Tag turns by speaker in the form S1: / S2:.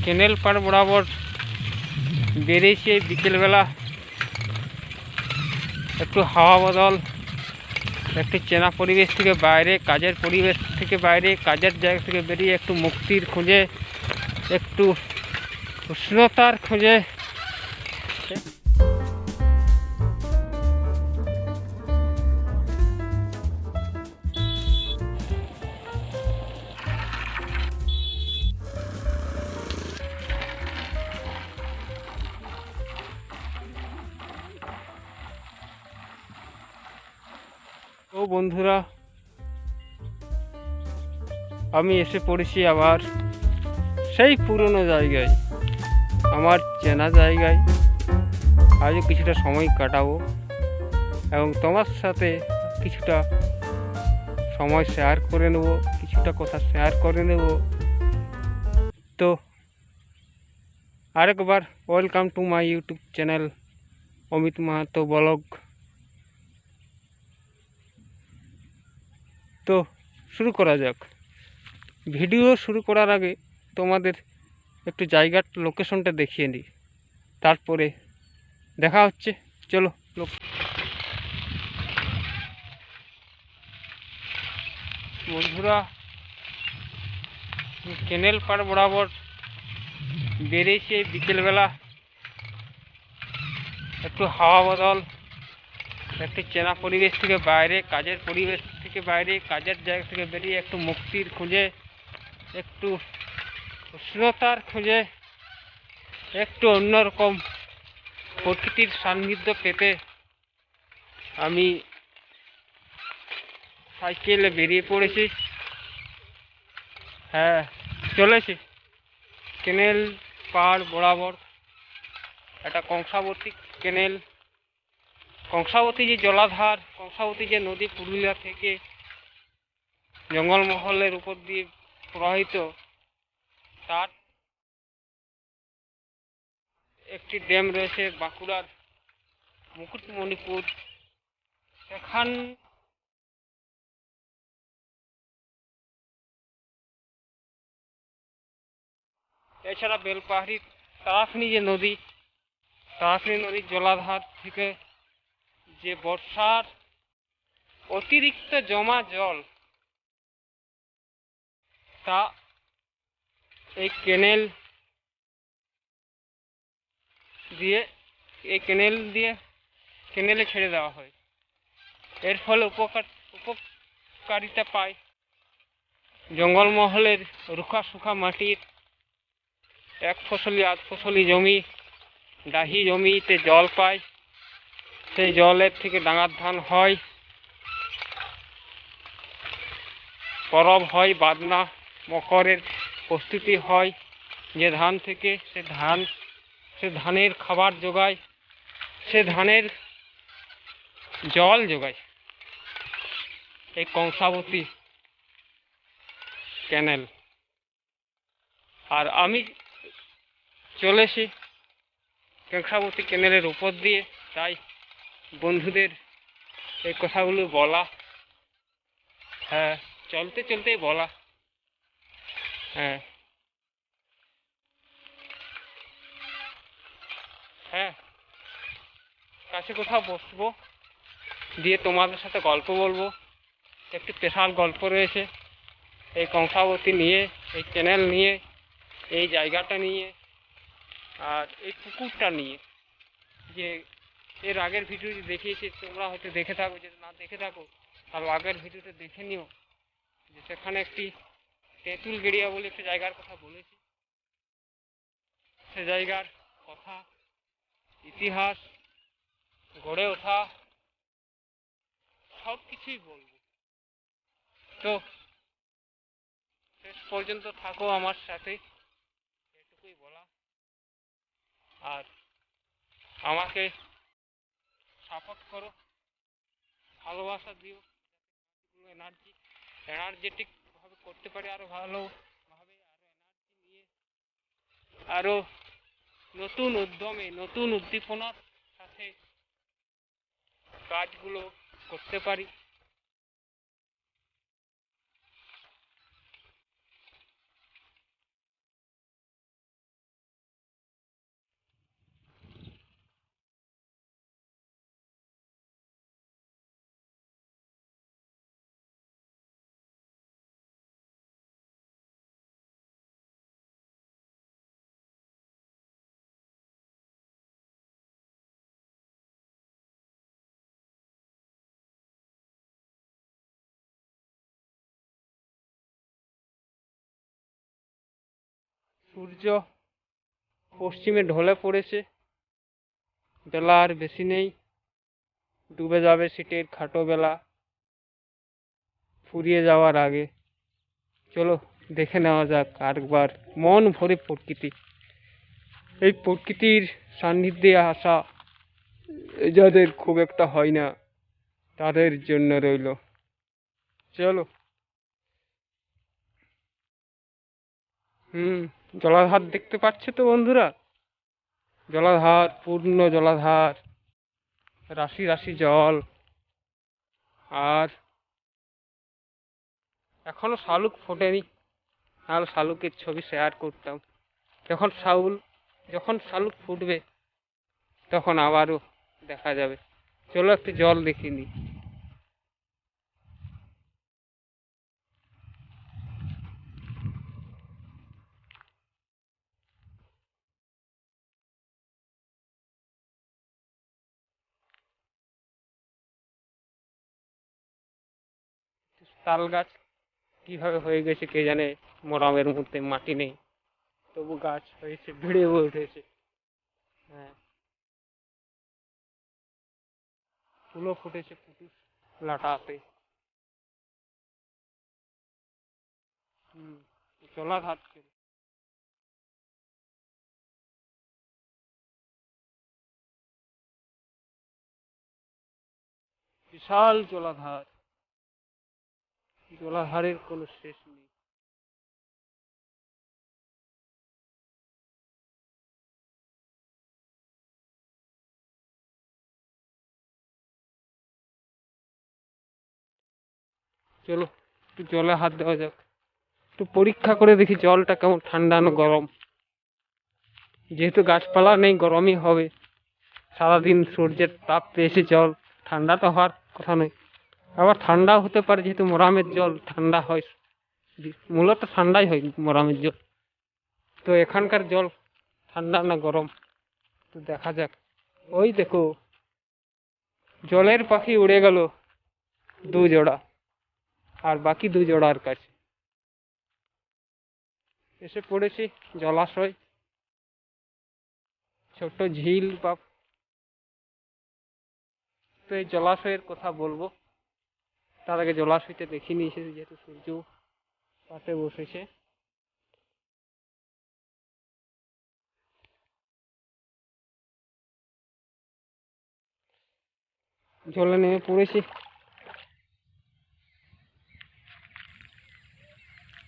S1: Kennel পার বরাবর বেরিয়েছি বিকেলবেলা, একটু হাওয়া বদল, একটু চেনা পরিবেশ থেকে বাইরে, কাজের পরিবেশ থেকে বাইরে, কাজের জায়গা থেকে বেরিয়ে একটু মুক্তির খোঁজে, একটু উষ্ণতার খোঁজে। তো বন্ধুরা, আমি এসে পড়েছি আবার সেই পুরনো জায়গায়, আমার চেনা জায়গায়। আজও কিছুটা সময় কাটাবো এবং তোমার সাথে কিছুটা সময় শেয়ার করে নেব, কিছুটা কথা শেয়ার করে নেব। তো আরেকবার welcome to my YouTube channel Amit Mahato blog. তো শুরু করা যাক। ভিডিও শুরু করার আগে তোমাদের একটু জায়গার লোকেশনটা দেখিয়ে নিই, তারপরে দেখা হচ্ছে। চলো। বন্ধুরা, কেনেল পার বরাবর বেরিয়েছি বিকেলবেলা, একটু হাওয়া বদল, একটু চেনা পরিবেশ থেকে বাইরে, কাজের পরিবেশ থেকে বাইরে, কাজের জায়গা থেকে বেরিয়ে একটু মুক্তির খোঁজে, একটু উষ্ণতার খোঁজে, একটু অন্যরকম প্রকৃতির সান্নিধ্য পেতে আমি সাইকেলে বেরিয়ে পড়েছি। হ্যাঁ, চলেছি কেনেল পাড় বরাবর। একটা কংসাবতী কেনেল, কংসাবতী যে জলাধার, কংসাবতী যে নদী পুরুলিয়া থেকে জঙ্গলমহলের উপর দিয়ে প্রবাহিত, তার একটি ড্যাম রয়েছে বাঁকুড়ার মুকুটমণিপুর। সেখান এছাড়া বেলপাহাড়ির তারাখনি যে নদী, তারাখনি নদীর জলাধার থেকে যে বর্ষার অতিরিক্ত জমা জল, তা এই কেনেল দিয়ে কেনেলে ছেড়ে দেওয়া হয়। এর ফলে উপকারিতা পায় জঙ্গলমহলের রুখা সুখা মাটির এক ফসলি আধ ফসলি জমি, ডাহি জমিতে জল পায়। সেই জলের থেকে ডাঙার ধান হয়, পরব হয়, বাদনা মকরের প্রস্তুতি হয়। যে ধান থেকে সে ধানের খাবার যোগায়, সে ধানের জল যোগায় এই কংসাবতী ক্যানেল। আর আমি চলেছি কংসাবতী ক্যানেলের উপর দিয়ে, তাই বন্ধুদের এই কথাগুলো বলা। হ্যাঁ, চলতে চলতেই বলা। হ্যাঁ হ্যাঁ, কাছে কোথাও বসবো, দিয়ে তোমাদের সাথে গল্প বলবো। একটি স্পেশাল গল্প রয়েছে এই কংসাবতী নিয়ে, এই ক্যানেল নিয়ে, এই জায়গাটা নিয়ে, আর এই পুকুরটা নিয়ে। যে এর আগের ভিডিওটি দেখিয়েছি, তোমরা হয়তো দেখে থাকো, যদি না দেখে থাকো তাহলে আগের ভিডিওটা দেখে নিও। যে সেখানে একটি তেঁতুল গেড়িয়া বলে একটি জায়গার কথা বলেছি। সে জায়গার কথা, ইতিহাস, গড়ে ওঠা, সব কিছুই বলবো। তো শেষ পর্যন্ত থাকো আমার সাথে, এটুকুই বলা। আর আমাকে সাপোর্ট করো, ভালোবাসা দিও, এনার্জেটিক ভাবে করতে পারি, আরো ভালোভাবে, আরো এনার্জি নিয়ে, আরো নতুন উদ্যমে, নতুন উদ্দীপনার সাথে কাজগুলো করতে পারি। সূর্য পশ্চিমে ঢলে পড়েছে, বেলা আর বেশি নেই, ডুবে যাবে শীতের খাটো বেলা ফুরিয়ে যাওয়ার আগে। চলো দেখে নেওয়া যাক আরেকবার মন ভরে প্রকৃতি। এই প্রকৃতির সান্নিধ্যে আসা যাদের খুব একটা হয় না, তাদের জন্য রইল। চলো। হুম, জলাধার দেখতে পাচ্ছ তো বন্ধুরা? জলাধার, পূর্ণ জলাধার, রাশি রাশি জল। আর এখনো শালুক ফোটেনি, নাহলে শালুকের ছবি শেয়ার করতাম। যখন শালুক ফুটবে তখন আবারও দেখা যাবে। চলো একটু জল দেখিয়ে নিই। তাল গাছ কিভাবে হয়ে গেছে কে জানে, মোরামের মধ্যে মাটি নেই, তবু গাছ হয়েছে, ভিড়ে উঠেছে। হ্যাঁ, ফুলও ফুটেছে পুটুস লাটাতে। হুম, জলাধার ছিল। বিশাল জলাধার, জলাধারের কোনো শেষ নেই। চলো একটু জলে হাত দেওয়া যাক, একটু পরীক্ষা করে দেখি জলটা কেমন ঠান্ডা না গরম। যেহেতু গাছপালা নেই, গরমই হবে। সারাদিন সূর্যের তাপ পেয়েছে, জল ঠান্ডা তো হওয়ার কথা নয়। আবার ঠান্ডাও হতে পারে, যেহেতু মোরামের জল ঠান্ডা হয়। মূলত ঠান্ডাই হয় মোরামের জল। তো এখানকার জল ঠান্ডা না গরম, তো দেখা যাক। ওই দেখো, জলের পাখি উড়ে গেল 2 জোড়া, আর বাকি 2 জোড়ার কাছে এসে পড়েছি। জলাশয়, ছোট ঝিল বা। তো এই জলাশয়ের কথা বলবো, তার আগে জলাশয়টা দেখে নিয়ে এসেছি, যেহেতু সূর্য পাশে বসেছে। জলে নেমে পড়েছি।